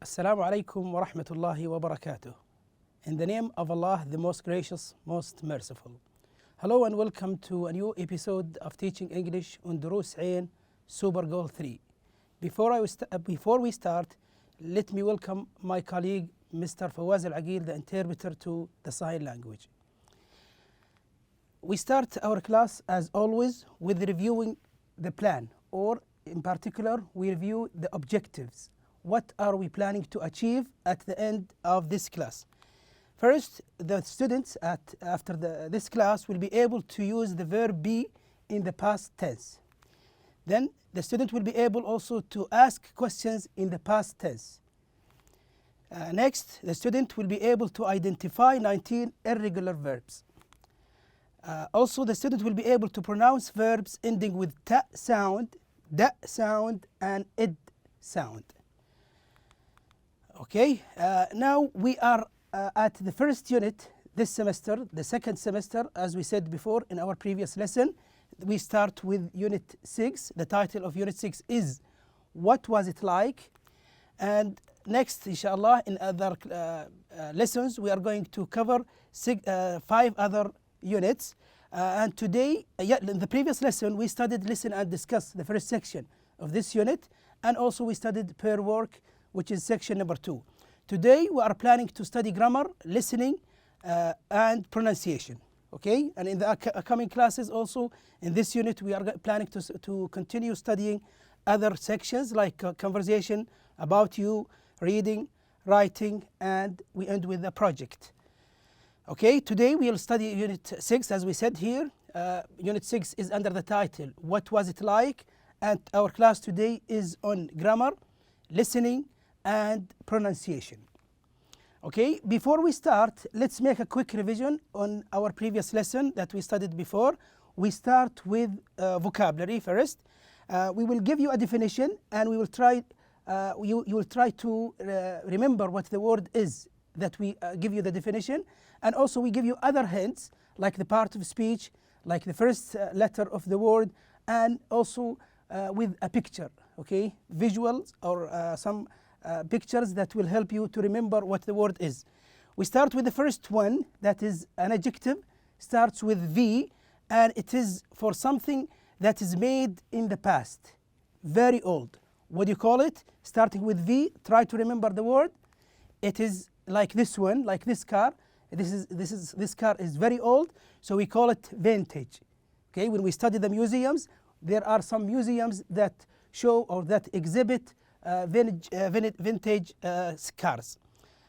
Assalamu alaikum wa rahmatullahi wa barakatuh. In the name of Allah, the most gracious, most merciful. Hello and welcome to a new episode of Teaching English on Dروس Super Goal 3. Before we start, let me welcome my colleague, Mr. Fawaz Al-Aqil, the interpreter to the sign language. We start our class as always with reviewing the plan, or in particular, we review the objectives. What are we planning to achieve at the end of this class? First, the students after this class will be able to use the verb be in the past tense. Then the student will be able also to ask questions in the past tense. Next, the student will be able to identify 19 irregular verbs. Also, the student will be able to pronounce verbs ending with ta sound, da sound, and id sound. Okay, now we are at the first unit this semester, the second semester, as we said before in our previous lesson. We start with Unit 6. The title of Unit 6 is What Was It Like? And next, inshallah, in other lessons, we are going to cover 5 other units. And today, in the previous lesson, we studied listen and discuss, the first section of this unit. And also we studied pair work, which is section number 2. Today we are planning to study grammar, listening, and pronunciation. Okay, and in the coming classes also in this unit we are planning to continue studying other sections like conversation, about you, reading, writing, and we end with a project. Okay, today we will study Unit 6 as we said here. Unit 6 is under the title What Was It Like? And our class today is on grammar, listening, and pronunciation. Okay, before we start, let's make a quick revision on our previous lesson that we studied before. We start with vocabulary first. We will give you a definition and we will try, you will try to remember what the word is that we give you the definition. And also we give you other hints like the part of speech, like the first letter of the word, and also with a picture, okay, visuals or some pictures that will help you to remember what the word is. We start with the first one, that is an adjective, starts with V, and it is for something that is made in the past, very old. What do you call it? Starting with V, try to remember the word. It is like this one, like this car. This car is very old, so we call it vintage. Okay, when we study the museums, there are some museums that show or that exhibit vintage cars.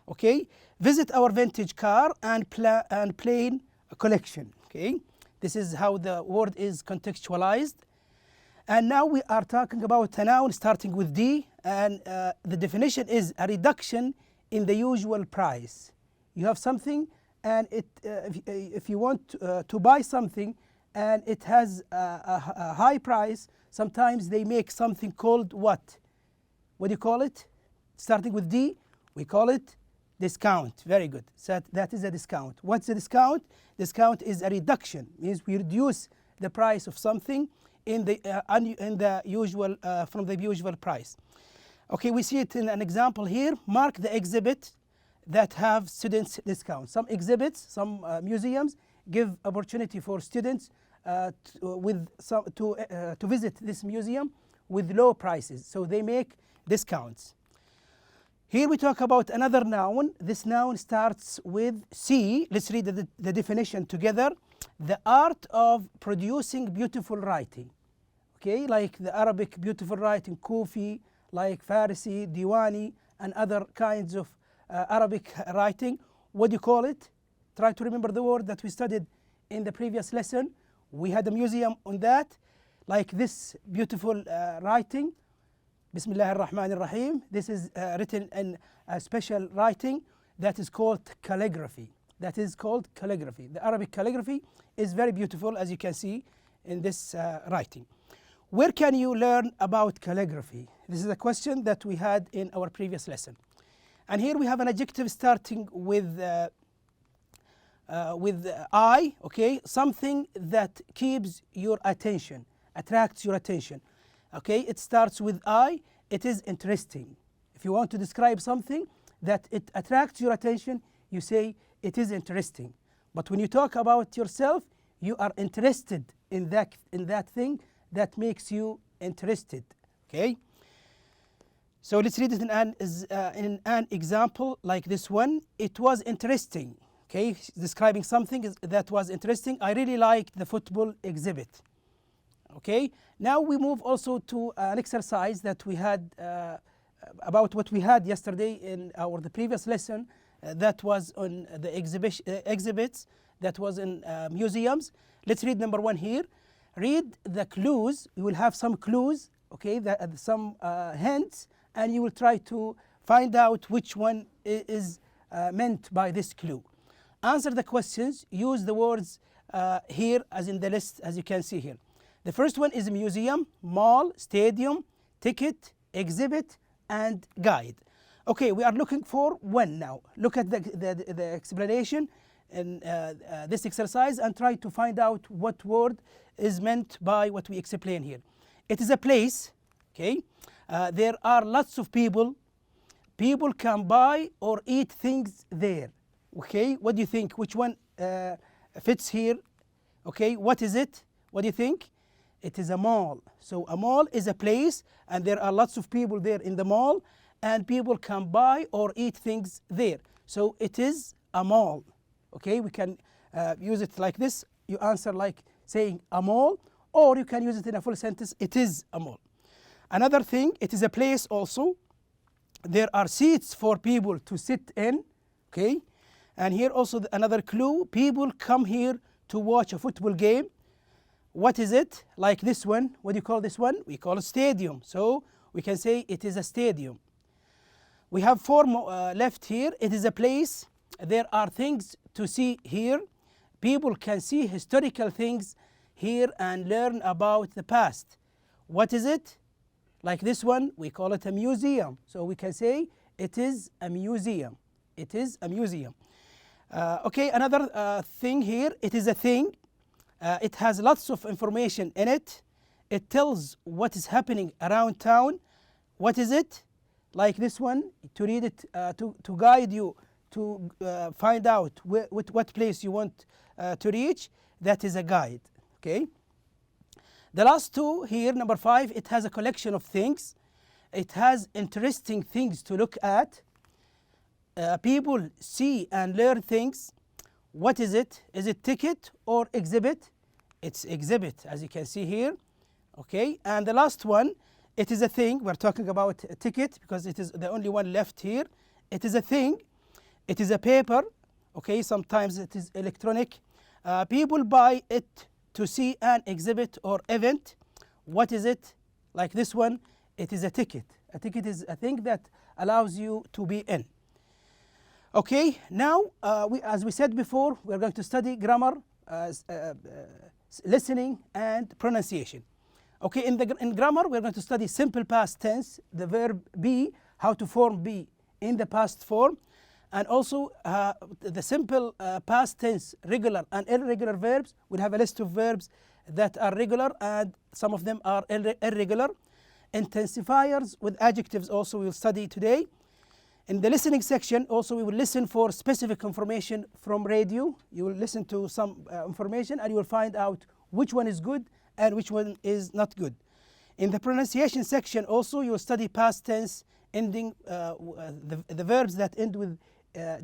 Okay, visit our vintage car and plane collection. Okay, this is how the word is contextualized. And now we are talking about a noun starting with D, and the definition is a reduction in the usual price. You have something, and if you want to buy something and it has a high price, sometimes they make something called what? What do you call it? Starting with D, we call it discount. Very good. So that is a discount. What's a discount? Discount is a reduction. Means we reduce the price of something in the usual from the usual price. Okay, we see it in an example here. Mark the exhibit that have students discount. Some exhibits, some museums give opportunity for students to visit this museum with low prices. So they make discounts. Here we talk about another noun. This noun starts with C. Let's read the definition together. The art of producing beautiful writing. Okay, like the Arabic beautiful writing, Kufi, like Farsi, Diwani, and other kinds of Arabic writing. What do you call it? Try to remember the word that we studied in the previous lesson. We had a museum on that, like this beautiful writing. Bismillah ar-Rahman ar-Rahim. This is written in a special writing that is called calligraphy. That is called calligraphy. The Arabic calligraphy is very beautiful, as you can see in this writing. Where can you learn about calligraphy? This is a question that we had in our previous lesson. And here we have an adjective starting with I, okay, something that keeps your attention, attracts your attention. Okay, it starts with I. It is interesting. If you want to describe something that it attracts your attention, you say it is interesting. But when you talk about yourself, you are interested in that thing that makes you interested. Okay? So let's read it in an example like this one. It was interesting. Okay, describing something that was interesting. I really liked the football exhibit. Okay, now we move also to an exercise that we had about what we had yesterday in the previous lesson that was on the exhibits that was in museums. Let's read number 1 here. Read the clues. You will have some clues, okay, some hints, and you will try to find out which one is meant by this clue. Answer the questions. Use the words here as in the list, as you can see here. The first one is museum, mall, stadium, ticket, exhibit, and guide. Okay, we are looking for one now. Look at the explanation in this exercise and try to find out what word is meant by what we explain here. It is a place, okay? There are lots of people. People can buy or eat things there. Okay, what do you think? Which one fits here? Okay, what is it? What do you think? It is a mall. So a mall is a place and there are lots of people there in the mall and people can buy or eat things there. So it is a mall. Okay, we can use it like this. You answer like saying a mall, or you can use it in a full sentence. It is a mall. Another thing, it is a place also. There are seats for people to sit in. Okay. And here also another clue, people come here to watch a football game. What is it? Like this one, what do you call this one? We call it stadium. So we can say it is a stadium. We have 4 more left here. It is a place. There are things to see here. People can see historical things here and learn about the past. What is it? Like this one, we call it a museum. So we can say it is a museum. It is a museum. Okay, another thing here, it is a thing. It has lots of information in it. It tells what is happening around town. What is it? Like this one, to read it, to guide you to find out what place you want to reach. That is a guide. Okay. The last 2 here, number 5, it has a collection of things. It has interesting things to look at. People see and learn things. What is it? Is it ticket or exhibit? It's exhibit, as you can see here. Okay, and the last one, it is a thing. We're talking about a ticket because it is the only one left here. It is a thing. It is a paper. Okay, sometimes it is electronic. People buy it to see an exhibit or event. What is it? Like this one, it is a ticket. A ticket is a thing that allows you to be in. Okay, now as we said before, we're going to study grammar, listening, and pronunciation. Okay, in grammar, we're going to study simple past tense, the verb be, how to form be in the past form, and also the simple past tense, regular and irregular verbs. We'll have a list of verbs that are regular and some of them are irregular. Intensifiers with adjectives also we will study today. In the listening section also we will listen for specific information from radio. You will listen to some information and you will find out which one is good and which one is not good. In the pronunciation section also you will study past tense ending, the verbs that end with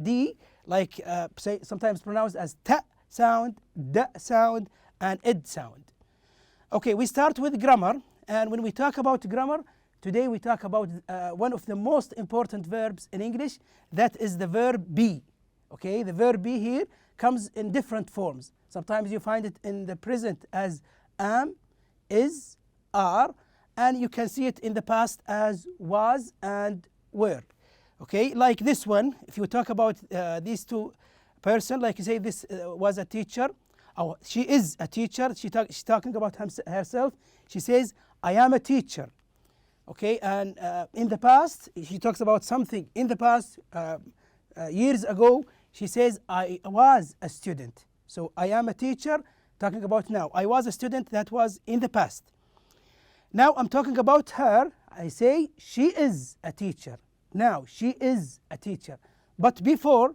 D, like say sometimes pronounced as ta sound, da sound, and ed sound. Okay, we start with grammar, and when we talk about grammar, today we talk about one of the most important verbs in English, that is the verb be. Okay, the verb be here comes in different forms. Sometimes you find it in the present as am, is, are, and you can see it in the past as was and were. Okay, like this one, if you talk about these 2 persons, like you say this was a teacher, or she is a teacher, she's talking about herself, she says, I am a teacher. Okay, and in the past, she talks about something in the past, years ago, she says, I was a student. So I am a teacher, talking about now. I was a student, that was in the past. Now I'm talking about her, I say, she is a teacher. Now she is a teacher. But before,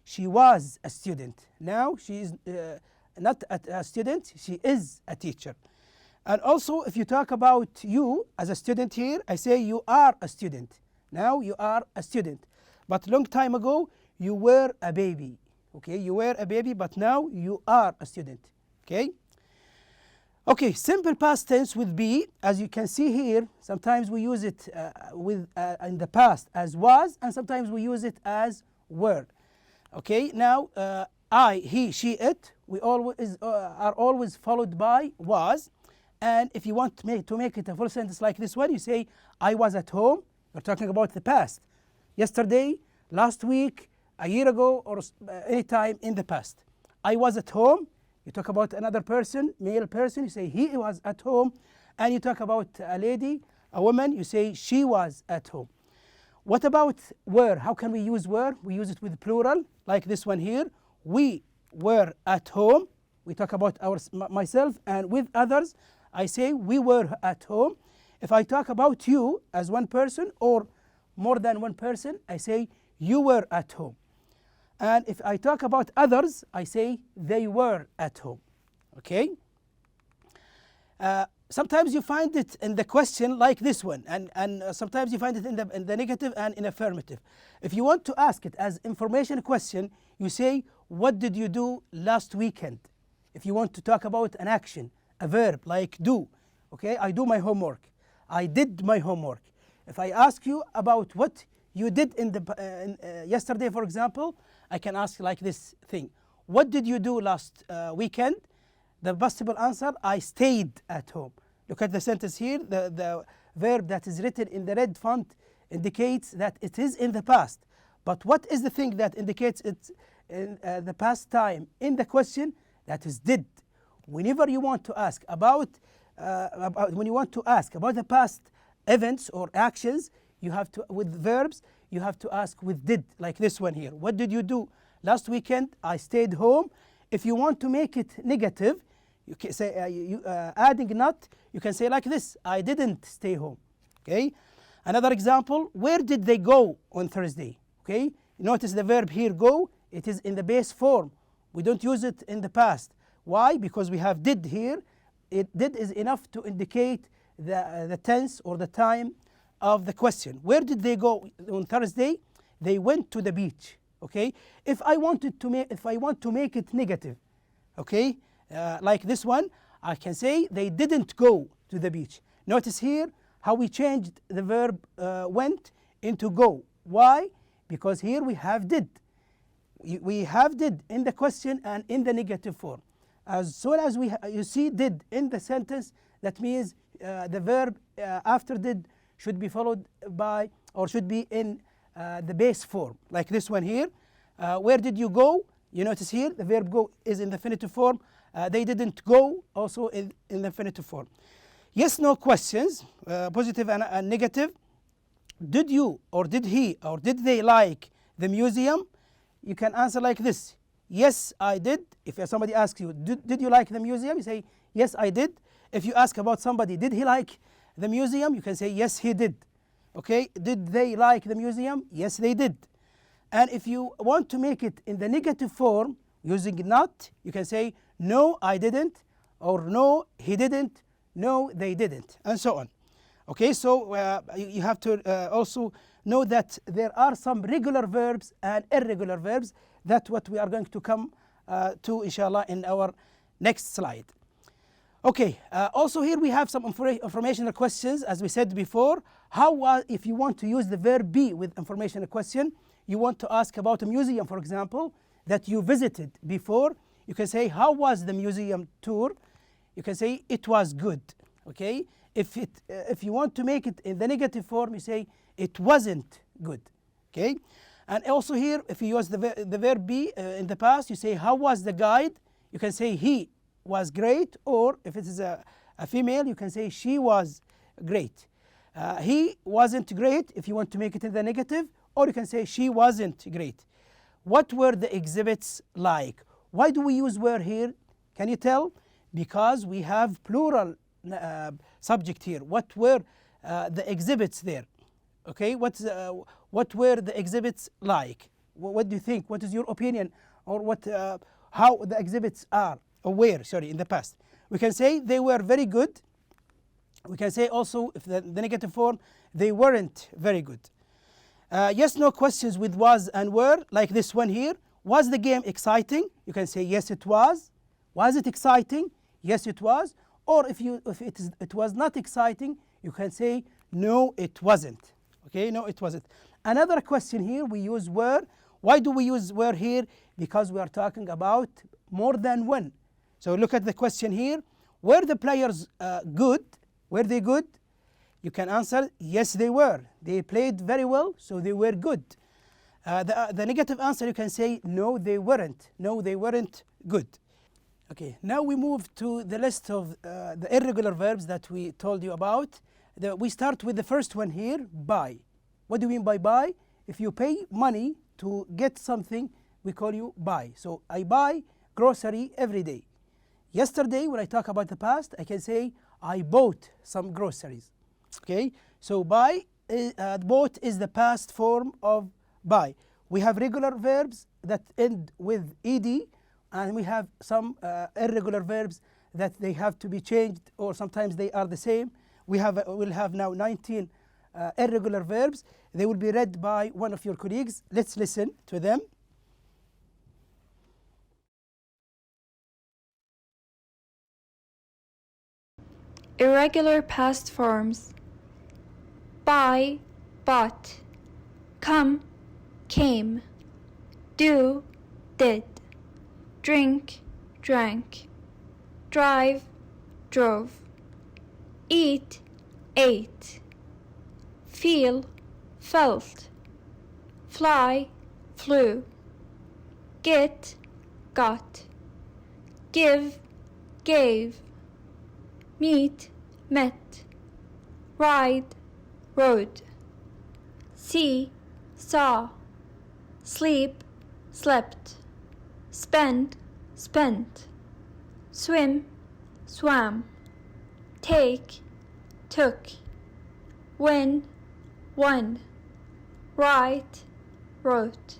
she was a student. Now she is not a student, she is a teacher. And also, if you talk about you as a student here, I say you are a student. Now you are a student. But long time ago, you were a baby. Okay, you were a baby, but now you are a student. Okay? Okay, simple past tense with be, as you can see here, sometimes we use it in the past as was, and sometimes we use it as were. Okay, now I, he, she, it, we always are always followed by was. And if you want to make it a full sentence like this one, you say, I was at home. You're talking about the past. Yesterday, last week, a year ago, or any time in the past. I was at home. You talk about another person, male person, you say he was at home. And you talk about a lady, a woman, you say she was at home. What about were? How can we use were? We use it with plural, like this one here. We were at home. We talk about myself, and with others, I say we were at home. If I talk about you as one person or more than one person, I say you were at home. And if I talk about others, I say they were at home. Okay? Sometimes you find it in the question like this one, and sometimes you find it in the negative and in affirmative. If you want to ask it as information question, you say, what did you do last weekend? If you want to talk about an action, a verb like do, okay, I do my homework. I did my homework. If I ask you about what you did yesterday, for example, I can ask like this thing. What did you do last weekend? The possible answer, I stayed at home. Look at the sentence here. The verb that is written in the red font indicates that it is in the past. But what is the thing that indicates it's in the past time in the question? That is did. Whenever you want to ask about the past events or actions, you have to, with verbs, you have to ask with did, like this one here. What did you do last weekend? I stayed home. If you want to make it negative, you can say adding not, you can say like this, I didn't stay home. Okay. Another example, where did they go on Thursday? Okay. Notice the verb here, go, it is in the base form. We don't use it in the past. Why? Because we have did here. Did is enough to indicate the tense or the time of the question. Where did they go on Thursday? They went to the beach. Okay. If I want to make it negative, okay, like this one, I can say they didn't go to the beach. Notice here how we changed the verb went into go. Why? Because here we have did. We have did in the question and in the negative form. As soon as you see did in the sentence, that means the verb after did should be followed by, or should be in the base form, like this one here. Where did you go? You notice here the verb go is in the infinitive form. They didn't go, also in the infinitive form. Yes, no questions, positive and negative. Did you, or did he, or did they like the museum? You can answer like this. Yes, I did. If somebody asks you, did you like the museum? You say, yes, I did. If you ask about somebody, did he like the museum? You can say, yes, he did. Okay, did they like the museum? Yes, they did. And if you want to make it in the negative form, using not, you can say, no, I didn't, or no, he didn't, no, they didn't, and so on. Okay, so you have to also know that there are some regular verbs and irregular verbs. That's what we are going to come to, inshallah, in our next slide. Okay, also here we have some informational questions. As we said before, if you want to use the verb be with informational question, you want to ask about a museum, for example, that you visited before, you can say, how was the museum tour? You can say, it was good. Okay, if you want to make it in the negative form, you say, it wasn't good. Okay, and also here, if you use the verb be in the past, you say, how was the guide? You can say, he was great, or if it is a female, you can say, she was great. He wasn't great if you want to make it in the negative, or you can say, she wasn't great. What were the exhibits like? Why do we use were here? Can you tell? Because we have plural subject here. What were the exhibits there? Okay, what what were the exhibits like? What do you think? What is your opinion? Or what, how the exhibits are, or were, sorry, in the past? We can say they were very good. We can say also, if the negative form, they weren't very good. Yes, no questions with was and were, like this one here. Was the game exciting? You can say yes, it was. Was it exciting? Yes, it was. Or if it was not exciting, you can say no, it wasn't. Okay, no, it wasn't. Another question here, we use were. Why do we use were here? Because we are talking about more than one. So look at the question here. Were the players good? Were they good? You can answer yes, they were. They played very well, so they were good. The negative answer, you can say no, they weren't. No, they weren't good. Okay, now we move to the list of the irregular verbs that we told you about. We start with the first one here, buy. What do you mean by buy? If you pay money to get something, we call you buy. So I buy grocery every day. Yesterday, when I talk about the past, I can say I bought some groceries. Okay, so buy, bought is the past form of buy. We have regular verbs that end with ed, and we have some irregular verbs that they have to be changed, or sometimes they are the same. We'll have now 19 irregular verbs. They will be read by one of your colleagues. Let's listen to them. Irregular past forms: buy, bought; come, came; do, did; drink, drank; drive, drove; eat, ate; feel, felt; fly, flew; get, got; give, gave; meet, met; ride, rode; see, saw; sleep, slept; spend, spent; swim, swam; take, took; win, won; write, wrote.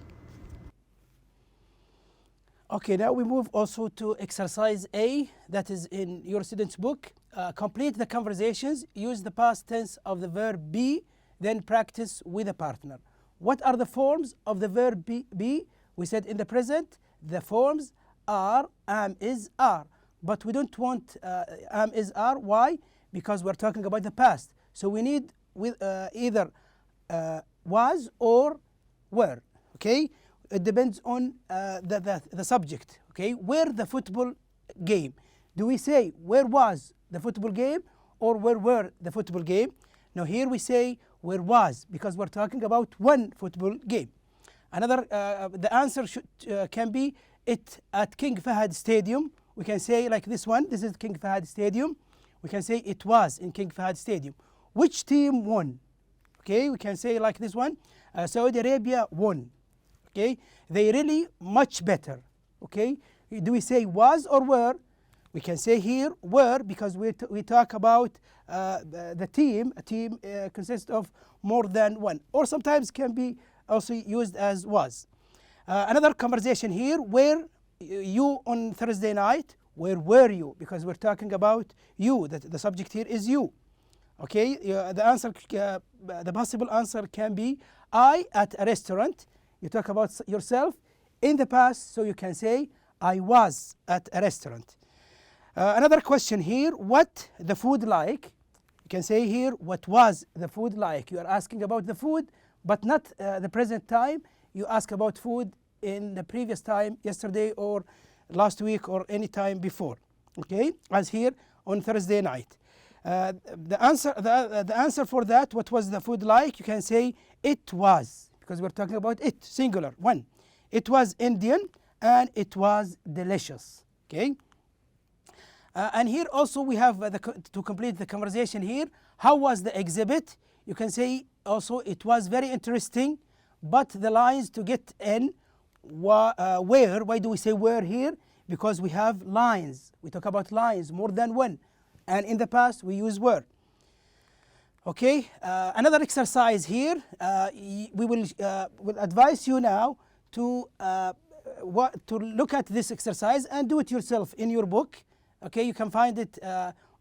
Okay, now we move also to exercise A, that is in your student's book. Complete the conversations, use the past tense of the verb be, then practice with a partner. What are the forms of the verb be? We said in the present, the forms are, am, is, are. But we don't want am, is, are. Why? Because we're talking about the past. So we need with either was or were. Okay? It depends on the subject. Okay? Where the football game. Do we say where was the football game or where were the football game? Now here we say where was, because we're talking about one football game. Another, the answer can be it at King Fahad Stadium. We can say like this one, this is King Fahad Stadium. We can say it was in King Fahad Stadium. Which team won? Okay, we can say like this one, Saudi Arabia won. Okay, they really much better. Okay, do we say was or were? We can say here were, because we talk about the team. A team consists of more than one, or sometimes can be also used as was. Another conversation here, where you on Thursday night, where were you? Because we're talking about you, the subject here is you. Okay, the answer, the possible answer can be I at a restaurant. You talk about yourself in the past, so you can say I was at a restaurant. Another question here, what the food like? You can say here, what was the food like? You are asking about the food, but not the present time. You ask about food in the previous time, yesterday or last week or any time before. Okay, as here on Thursday night. The answer for that, what was the food like? You can say it was, because we're talking about it, singular, one. It was Indian and it was delicious. Okay. And here also we have to complete the conversation here. How was the exhibit? You can say also it was very interesting, but the lines to get in where, why do we say where here? Because we have lines. We talk about lines, more than one. And in the past we use were. Okay, another exercise here. We will advise you now to look at this exercise and do it yourself in your book. Okay, you can find it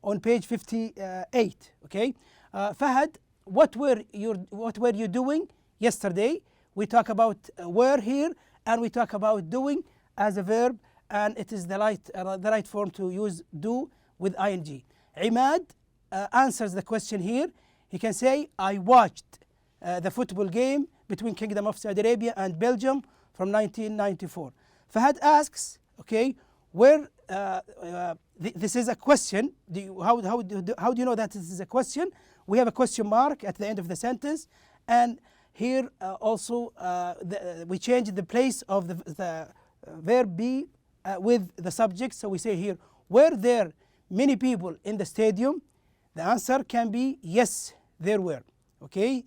on page 58. Okay, Fahad, what were you doing yesterday? We talk about were here, and we talk about doing as a verb, and it is the right form to use do with ing. Imad answers the question here. He can say, I watched the football game between Kingdom of Saudi Arabia and Belgium from 1994. Fahad asks, okay, where this is a question. How do you know that this is a question? We have a question mark at the end of the sentence, and here also we change the place of the verb be with the subject. So we say here, were there many people in the stadium? The answer can be yes, there were. Okay,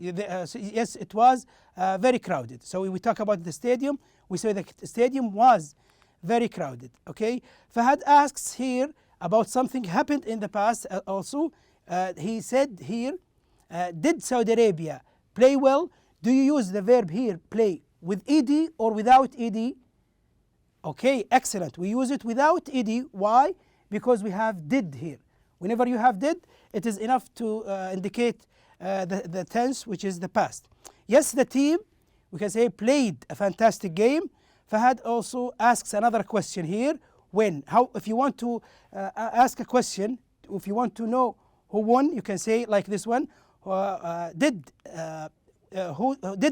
so yes, it was very crowded. So we talk about the stadium, we say the stadium was very crowded. Okay, Fahad asks here about something happened in the past also. He said here, did Saudi Arabia play well? Do you use the verb here, play, with ed or without ed? Okay, excellent. We use it without ed. Why? Because we have did here. Whenever you have did, it is enough to indicate the tense, which is the past. Yes, the team, we can say, played a fantastic game. Fahad also asks another question here. When? How? If you want to ask a question, if you want to know who won, you can say like this one. Did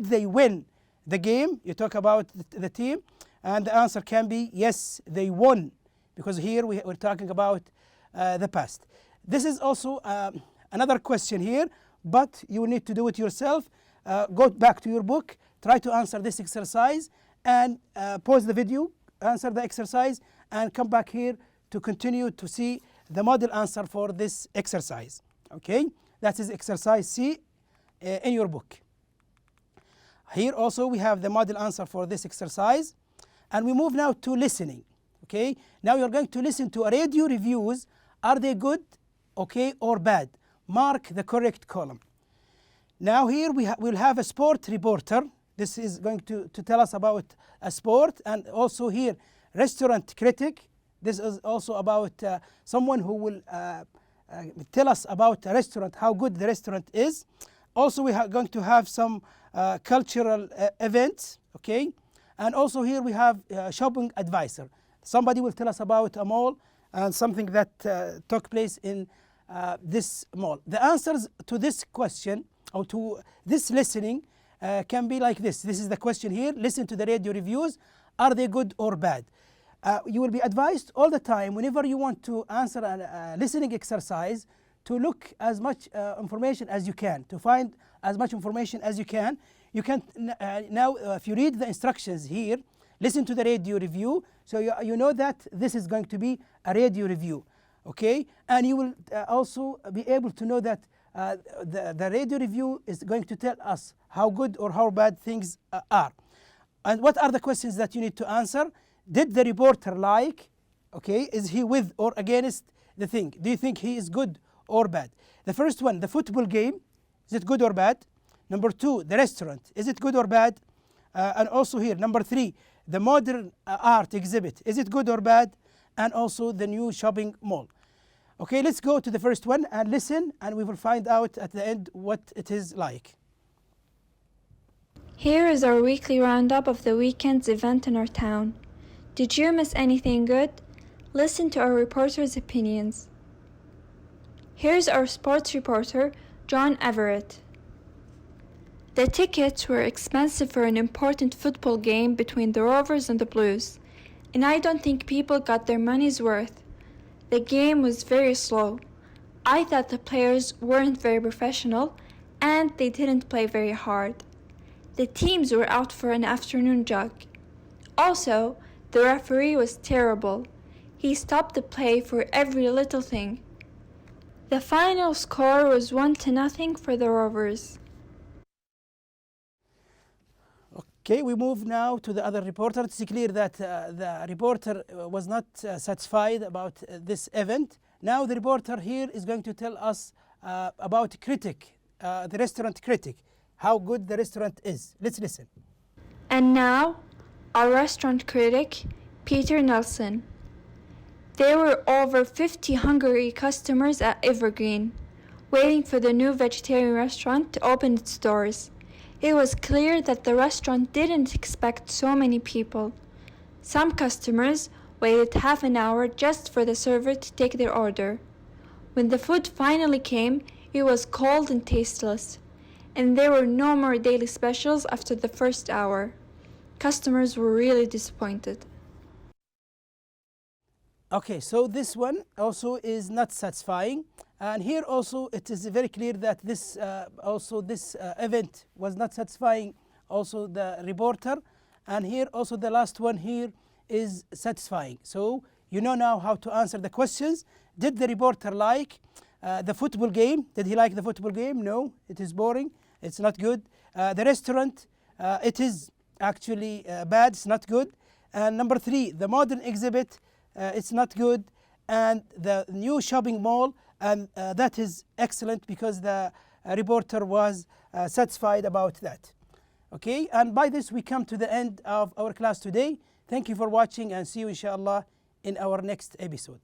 they win the game? You talk about the team, and the answer can be yes, they won, because here we're talking about the past. This is also another question here, but you need to do it yourself. Go back to your book, try to answer this exercise, and pause the video, answer the exercise, and come back here to continue to see the model answer for this exercise. Okay, that is exercise C in your book. Here also we have the model answer for this exercise, and we move now to listening. Okay, now you're going to listen to radio reviews. Are they good, okay, or bad? Mark the correct column. Now here we'll have a sport reporter. This is going to tell us about a sport, and also here restaurant critic. This is also about someone who will tell us about a restaurant, how good the restaurant is. Also we are going to have some cultural events, okay, and also here we have shopping advisor. Somebody will tell us about a mall and something that took place in this mall. The answers to this question, or to this listening, can be like this. This is the question here. Listen to the radio reviews. Are they good or bad? You will be advised all the time whenever you want to answer a listening exercise to look as much information as you can, to find as much information as you can. You can now, if you read the instructions here, listen to the radio review, so you know that this is going to be a radio review, okay? And you will also be able to know that the radio review is going to tell us how good or how bad things are. And what are the questions that you need to answer? Did the reporter like, okay, is he with or against the thing? Do you think he is good or bad? The first one, the football game, is it good or bad? Number two, the restaurant, is it good or bad? And also here, number three, the modern art exhibit, is it good or bad? And also the new shopping mall. Okay, let's go to the first one and listen, and we will find out at the end what it is like. Here is our weekly roundup of the weekend's event in our town. Did you miss anything good? Listen to our reporter's opinions. Here's our sports reporter, John Everett. The tickets were expensive for an important football game between the Rovers and the Blues, and I don't think people got their money's worth. The game was very slow. I thought the players weren't very professional, and they didn't play very hard. The teams were out for an afternoon jog. Also, the referee was terrible. He stopped the play for every little thing. The final score was 1-0 for the Rovers. Okay, we move now to the other reporter. It's clear that the reporter was not satisfied about this event. Now the reporter here is going to tell us about critic. the restaurant critic, how good the restaurant is. Let's listen. And now, our restaurant critic, Peter Nelson. There were over 50 hungry customers at Evergreen, waiting for the new vegetarian restaurant to open its doors. It was clear that the restaurant didn't expect so many people. Some customers waited half an hour just for the server to take their order. When the food finally came, it was cold and tasteless, and there were no more daily specials after the first hour. Customers were really disappointed. Okay, so this one also is not satisfying, and here also it is very clear that this event was not satisfying also the reporter, and here also the last one here is satisfying. So you know now how to answer the questions. Did the reporter like the football game? Did he like the football game? No, it is boring, it's not good. The restaurant, it is actually bad, it's not good. And number 3, the modern exhibit, it's not good. And the new shopping mall, and that is excellent because the reporter was satisfied about that. Okay, and by this we come to the end of our class today. Thank you for watching, and see you inshallah in our next episode.